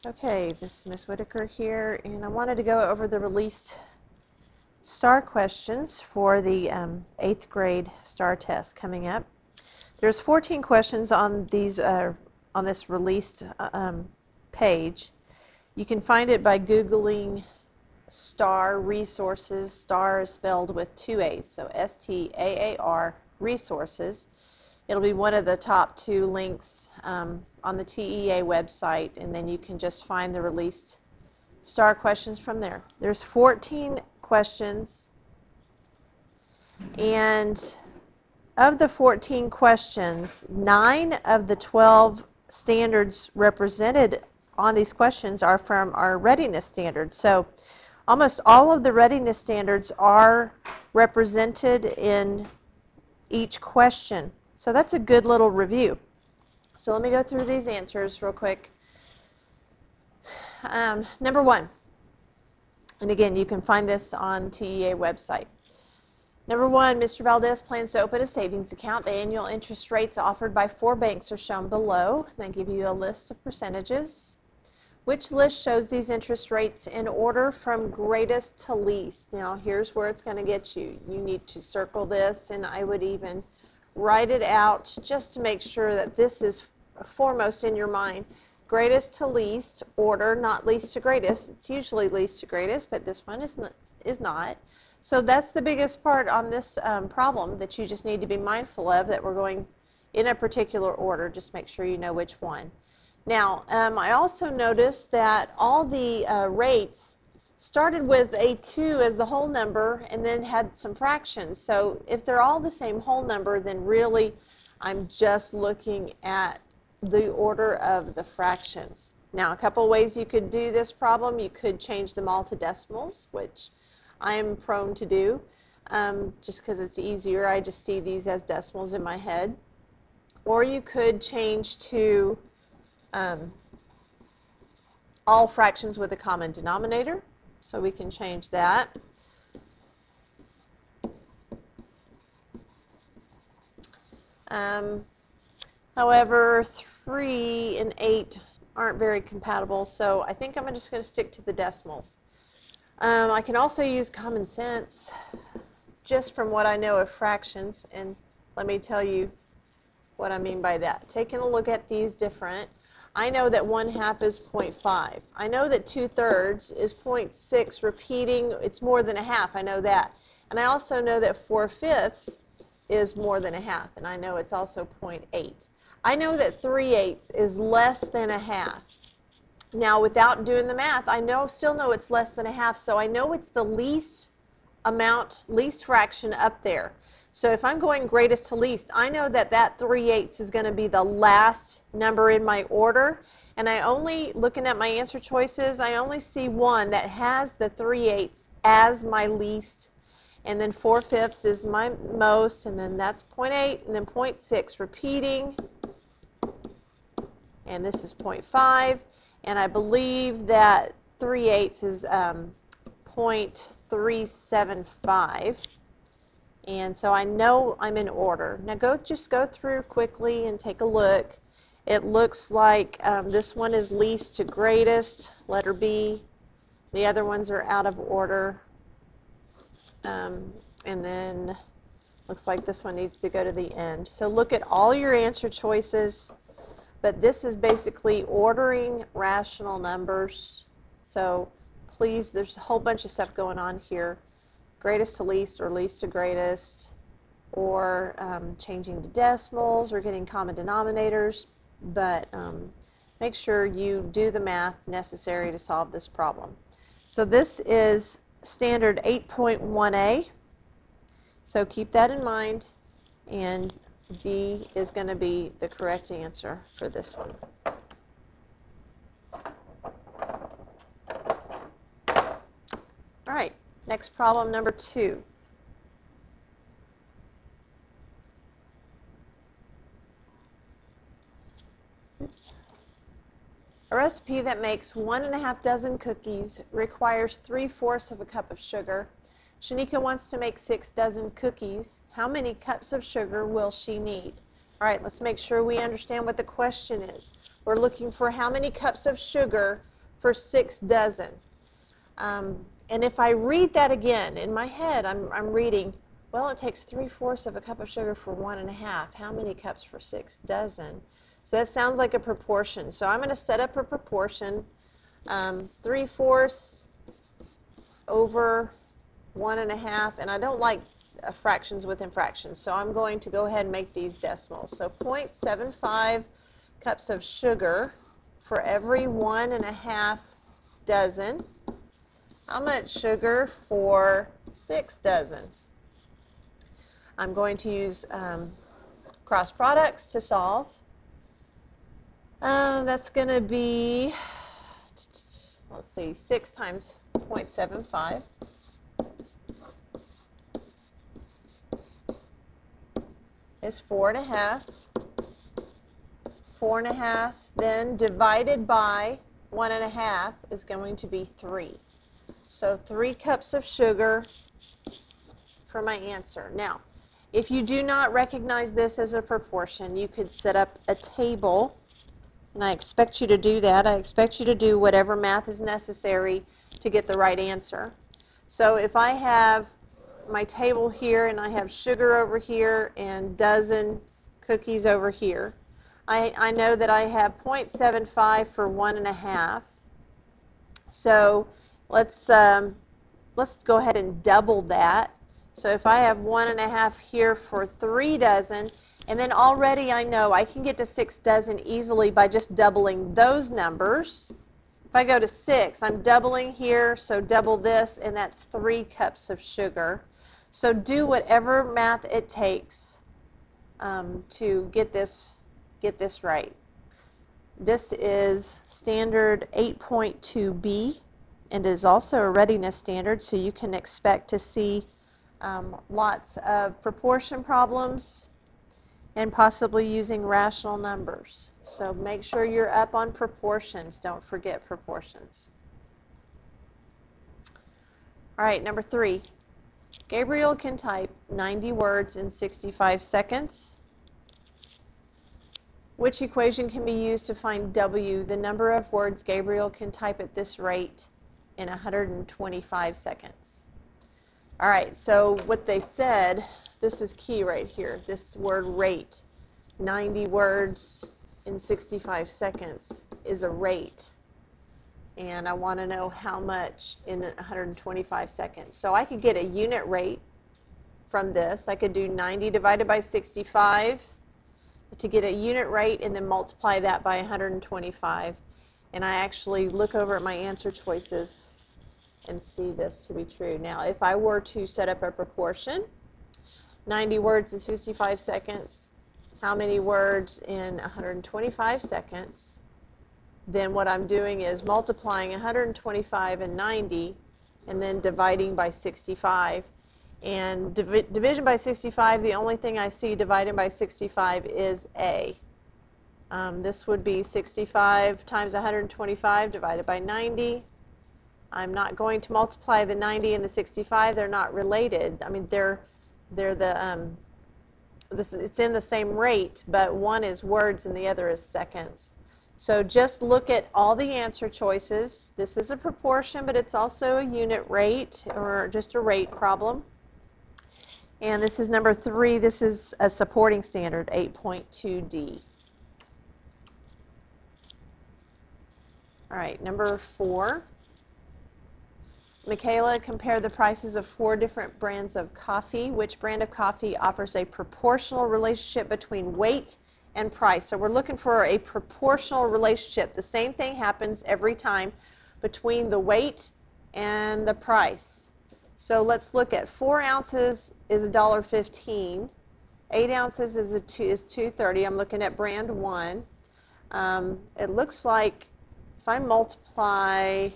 Okay, this is Ms. Whitaker here, and I wanted to go over the released STAAR questions for the 8th grade STAAR test coming up. There's 14 questions on these on this released page. You can find it by Googling STAAR resources. STAAR is spelled with 2 A's, so STAAR resources. It'll be one of the top 2 links on the TEA website, and then you can just find the released STAAR questions from there. There's 14 questions, and of the 14 questions, 9 of the 12 standards represented on these questions are from our readiness standards. So almost all of the readiness standards are represented in each question. So that's a good little review. So let me go through these answers real quick. Number 1, and again, you can find this on TEA website. Number 1, Mr. Valdez plans to open a savings account. The annual interest rates offered by 4 banks are shown below. They give you a list of percentages. Which list shows these interest rates in order from greatest to least? Now, here's where it's going to get you. You need to circle this, and I would even write it out just to make sure that this is foremost in your mind. Greatest to least order, not least to greatest. It's usually least to greatest, but this one is not. So that's the biggest part on this problem that you just need to be mindful of, that we're going in a particular order. Just make sure you know which one. Now, I also noticed that all the rates started with a 2 as the whole number and then had some fractions. So if they're all the same whole number, then really I'm just looking at the order of the fractions. Now, a couple ways you could do this problem. You could change them all to decimals, which I am prone to do just because it's easier. I just see these as decimals in my head. Or you could change to all fractions with a common denominator. So we can change that. However, 3 and 8 aren't very compatible, so I think I'm just going to stick to the decimals. I can also use common sense just from what I know of fractions, and let me tell you what I mean by that. Taking a look at these different, I know that 1/2 is 0.5. I know that 2/3 is 0.6 repeating. It's more than a half. I know that. And I also know that 4/5 is more than a half. And I know it's also 0.8. I know that 3/8 is less than a half. Now, without doing the math, I still know it's less than a half. So I know it's the least amount, least fraction up there. So if I'm going greatest to least, I know that that 3/8 is going to be the last number in my order. And I only, looking at my answer choices, I only see one that has the 3/8 as my least. And then 4/5 is my most, and then that's 0.8, and then 0.6 repeating. And this is 0.5. And I believe that 3/8 is 0.375. And so I know I'm in order. Now just go through quickly and take a look. It looks like this one is least to greatest, letter B. The other ones are out of order. And then looks like this one needs to go to the end. So look at all your answer choices. But this is basically ordering rational numbers. So please, there's a whole bunch of stuff going on here. Greatest to least or least to greatest, or changing to decimals or getting common denominators. But make sure you do the math necessary to solve this problem. So this is standard 8.1a. So keep that in mind, and D is going to be the correct answer for this one. All right. Next problem, number 2. Oops. A recipe that makes 1½ dozen cookies requires 3/4 of a cup of sugar. Shanika wants to make 6 dozen cookies. How many cups of sugar will she need? All right, let's make sure we understand what the question is. We're looking for how many cups of sugar for 6 dozen. And if I read that again, in my head I'm reading, well, it takes 3/4 of a cup of sugar for 1 1/2. How many cups for 6 dozen? So that sounds like a proportion. So I'm going to set up a proportion, 3/4 over 1 1/2, and I don't like fractions within fractions, so I'm going to go ahead and make these decimals. So 0.75 cups of sugar for every 1 1/2 dozen. How much sugar for 6 dozen? I'm going to use cross products to solve. That's going to be, let's see, 6 times 0.75 is 4 1/2. 4 1/2 then divided by 1 1/2 is going to be 3. So 3 cups of sugar for my answer. Now, if you do not recognize this as a proportion, you could set up a table, and I expect you to do that. I expect you to do whatever math is necessary to get the right answer. So if I have my table here and I have sugar over here and dozen cookies over here, I know that I have 0.75 for 1 1/2. So let's go ahead and double that. So if I have 1 1/2 here for 3 dozen, and then already I know I can get to 6 dozen easily by just doubling those numbers. If I go to 6, I'm doubling here, so double this, and that's 3 cups of sugar. So do whatever math it takes to get this right. This is standard 8.2b, and it is also a readiness standard, so you can expect to see lots of proportion problems and possibly using rational numbers. So make sure you're up on proportions. Don't forget proportions. All right, number 3. Gabriel can type 90 words in 65 seconds. Which equation can be used to find W, the number of words Gabriel can type at this rate in 125 seconds? All right, so what they said, this is key right here, this word rate. 90 words in 65 seconds is a rate. And I want to know how much in 125 seconds. So I could get a unit rate from this. I could do 90 divided by 65 to get a unit rate and then multiply that by 125. And I actually look over at my answer choices and see this to be true. Now, if I were to set up a proportion, 90 words in 65 seconds, how many words in 125 seconds, then what I'm doing is multiplying 125 and 90 and then dividing by 65. And division by 65, the only thing I see divided by 65 is A. This would be 65 times 125 divided by 90. I'm not going to multiply the 90 and the 65. They're not related. I mean, it's in the same rate, but one is words and the other is seconds. So just look at all the answer choices. This is a proportion, but it's also a unit rate or just a rate problem. And this is number 3. This is a supporting standard, 8.2D. All right, number 4. Michaela compared the prices of 4 different brands of coffee. Which brand of coffee offers a proportional relationship between weight and price? So we're looking for a proportional relationship. The same thing happens every time between the weight and the price. So let's look at 4 ounces is $1.15. 8 ounces is $2.30. I'm looking at brand 1. It looks like if I multiply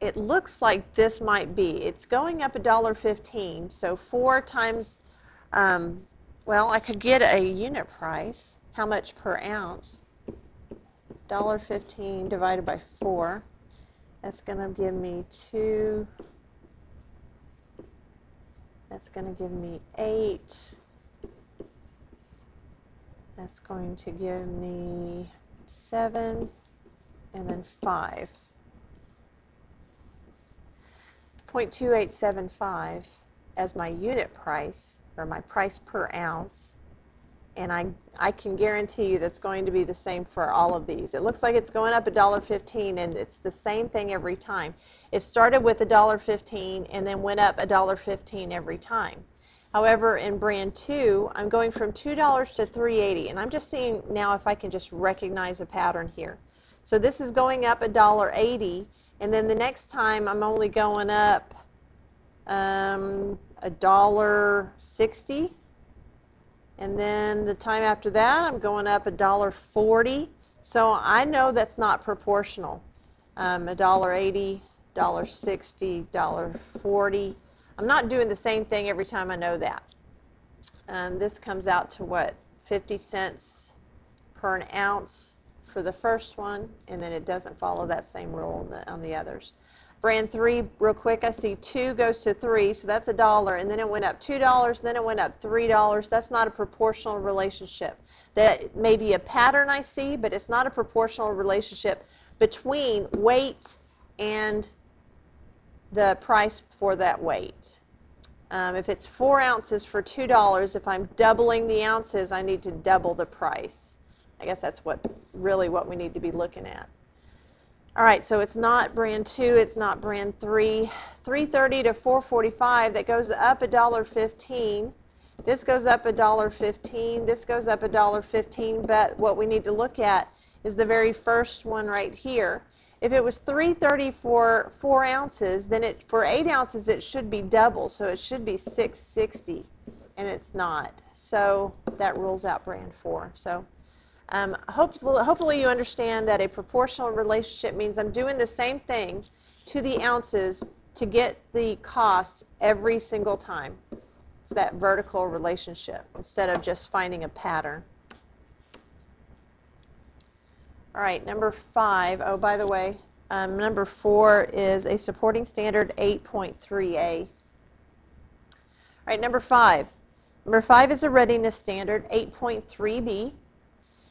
it looks like this might be, it's going up $1.15, so 4 times, well, I could get a unit price. How much per ounce? $1.15 divided by 4. That's going to give me 2. That's going to give me 8. That's going to give me 7 and then 5. 0.2875 as my unit price, or my price per ounce, and I can guarantee you that's going to be the same for all of these. It looks like it's going up $1.15, and it's the same thing every time. It started with $1.15 and then went up $1.15 every time. However, in brand 2, I'm going from $2 to $3.80, and I'm just seeing now if I can just recognize a pattern here. So this is going up $1.80, and then the next time I'm only going up $1.60, and then the time after that I'm going up $1.40. So I know that's not proportional. $1.80, $1.60, $1.40. I'm not doing the same thing every time. I know that. This comes out to what, 50 cents per an ounce for the first one, and then it doesn't follow that same rule on the others. Brand 3, real quick, I see 2 goes to 3, so that's $1, and then it went up $2, then it went up $3. That's not a proportional relationship. That may be a pattern I see, but it's not a proportional relationship between weight and the price for that weight. If it's 4 ounces for $2, if I'm doubling the ounces, I need to double the price. I guess that's really what we need to be looking at. All right, so it's not brand 2, it's not brand 3. 330 to 445, that goes up $1.15. This goes up $1.15. This goes up $1.15. But what we need to look at is the very first one right here. If it was 330 for 4 ounces, then for 8 ounces it should be double, so it should be 660, and it's not. So that rules out brand 4. So hopefully you understand that a proportional relationship means I'm doing the same thing to the ounces to get the cost every single time. It's that vertical relationship instead of just finding a pattern. All right, number 5. Oh, by the way, number 4 is a supporting standard 8.3a. All right, number 5. Number 5 is a readiness standard 8.3b. It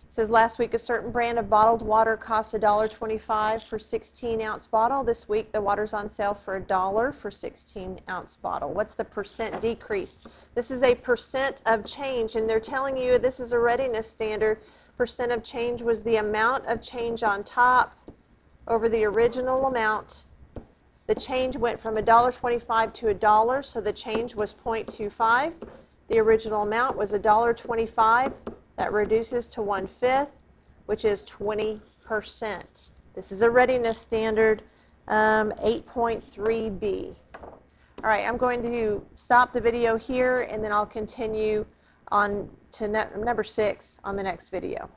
says last week a certain brand of bottled water cost $1.25 for 16-ounce bottle. This week the water's on sale for $1 for 16-ounce bottle. What's the percent decrease? This is a percent of change, and they're telling you this is a readiness standard. Percent of change was the amount of change on top over the original amount. The change went from $1.25 to $1, so the change was 0.25. The original amount was $1.25. That reduces to 1/5, which is 20%. This is a readiness standard 8.3b. All right, I'm going to stop the video here, and then I'll continue on to number 6 on the next video.